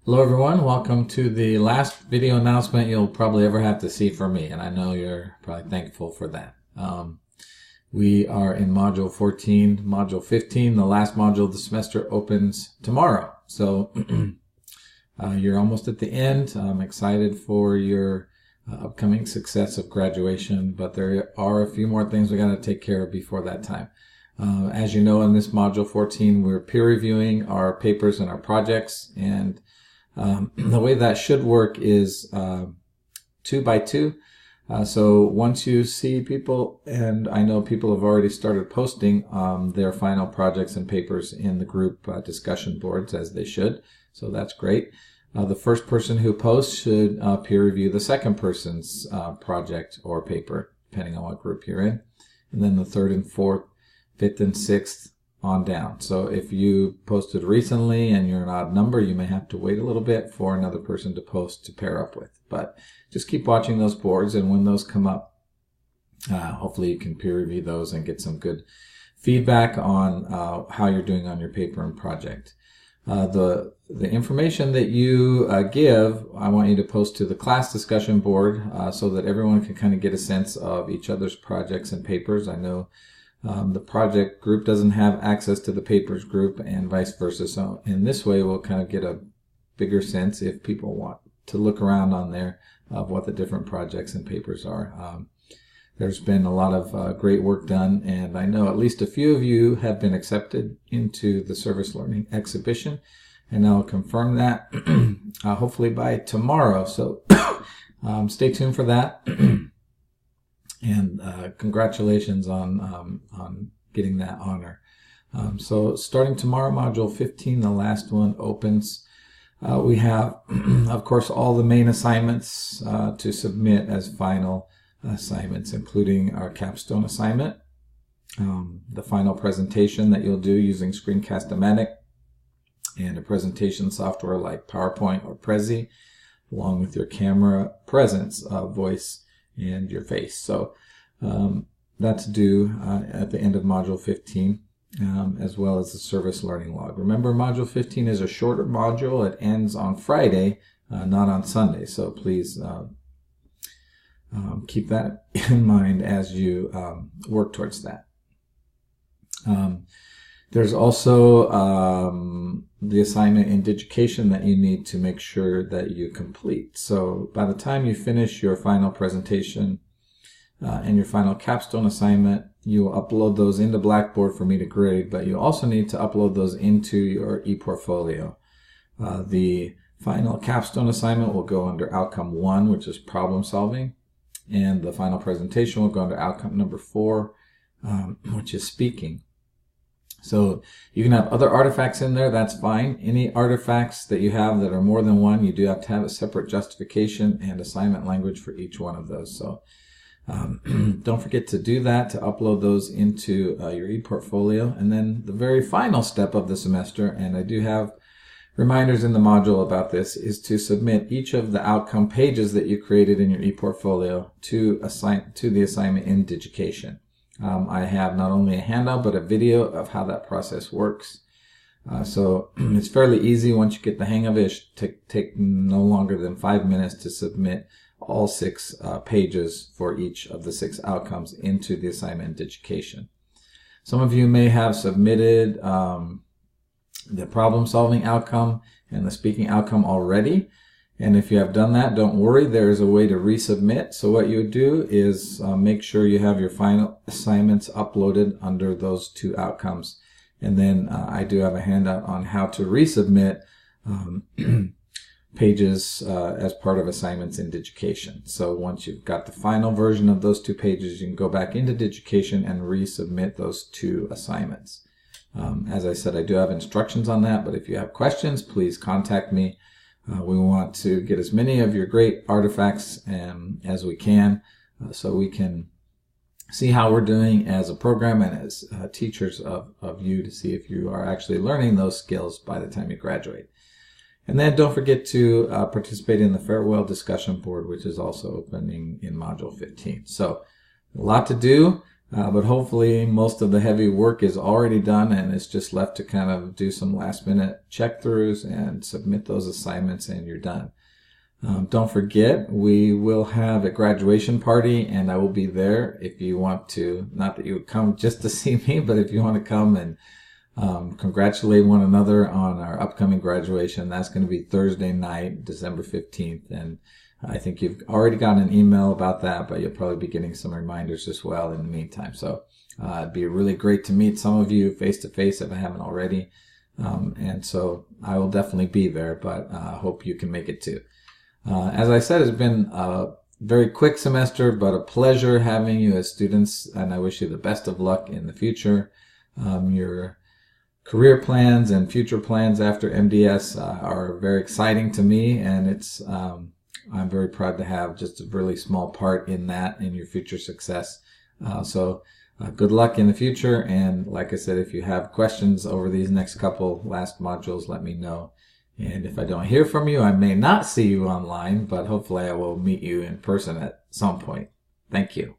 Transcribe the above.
Hello everyone, welcome to the last video announcement you'll probably ever have to see from me, and I know you're probably thankful for that. We are in Module 14, Module 15, the last module of the semester opens tomorrow. So you're almost at the end. I'm excited for your upcoming success of graduation, but there are a few more things we got to take care of before that time. As you know, in this Module 14, we're peer reviewing our papers and our projects, and the way that should work is 2 by 2. So once you see people, and I know people have already started posting their final projects and papers in the group discussion boards, as they should. So that's great. The first person who posts should peer review the second person's project or paper, depending on what group you're in. And then the third and fourth, fifth and sixth, on down. So if you posted recently and you're an odd number, you may have to wait a little bit for another person to post to pair up with. But just keep watching those boards, and when those come up, hopefully you can peer review those and get some good feedback on how you're doing on your paper and project. The information that you give, I want you to post to the class discussion board so that everyone can kind of get a sense of each other's projects and papers. I know the project group doesn't have access to the papers group, and vice versa. So in this way, we'll kind of get a bigger sense if people want to look around on there of what the different projects and papers are. There's been a lot of great work done, and I know at least a few of you have been accepted into the Service Learning Exhibition, and I'll confirm that hopefully by tomorrow. So stay tuned for that. And congratulations on getting that honor. So starting tomorrow, Module 15, the last one, opens. We have, of course, all the main assignments to submit as final assignments, including our capstone assignment, the final presentation that you'll do using Screencast-O-Matic, and a presentation software like PowerPoint or Prezi, along with your camera presence, voice, and your face. So that's due at the end of Module 15, as well as the service learning log. Remember, Module 15 is a shorter module. It ends on Friday, not on Sunday. So please keep that in mind as you work towards that. There's also the assignment in Digication that you need to make sure that you complete. So by the time you finish your final presentation and your final capstone assignment, you will upload those into Blackboard for me to grade, but you also need to upload those into your ePortfolio. The final capstone assignment will go under Outcome 1, which is problem solving, and the final presentation will go under Outcome number 4, which is speaking. So you can have other artifacts in there, that's fine. Any artifacts that you have that are more than one, you do have to have a separate justification and assignment language for each one of those. So don't forget to do that, to upload those into your ePortfolio. And then the very final step of the semester, and I do have reminders in the module about this, is to submit each of the outcome pages that you created in your ePortfolio to the assignment in Digication. I have not only a handout, but a video of how that process works. So it's fairly easy once you get the hang of it. It should take no longer than 5 minutes to submit all 6 pages for each of the 6 outcomes into the assignment in Digication. Some of you may have submitted the problem-solving outcome and the speaking outcome already. And if you have done that, don't worry, there is a way to resubmit. So what you would do is make sure you have your final assignments uploaded under those 2 outcomes. And then I do have a handout on how to resubmit pages as part of assignments in Digication. So once you've got the final version of those 2 pages, you can go back into Digication and resubmit those 2 assignments. As I said, I do have instructions on that, but if you have questions, please contact me. We want to get as many of your great artifacts as we can so we can see how we're doing as a program and as teachers of you, to see if you are actually learning those skills by the time you graduate. And then don't forget to participate in the farewell discussion board, which is also opening in Module 15. So a lot to do. But hopefully most of the heavy work is already done and it's just left to kind of do some last minute check throughs and submit those assignments and you're done. Don't forget, we will have a graduation party and I will be there if you want to, not that you would come just to see me, but if you want to come and congratulate one another on our upcoming graduation. That's going to be Thursday night, December 15th. And I think you've already gotten an email about that, but you'll probably be getting some reminders as well in the meantime. So it'd be really great to meet some of you face to face if I haven't already. And so I will definitely be there, but I hope you can make it too. As I said, it's been a very quick semester, but a pleasure having you as students, and I wish you the best of luck in the future. Your career plans and future plans after MDS are very exciting to me, and it's I'm very proud to have just a really small part in that, in your future success. So good luck in the future, and like I said, if you have questions over these next couple last modules, let me know. And if I don't hear from you, I may not see you online, but hopefully I will meet you in person at some point. Thank you.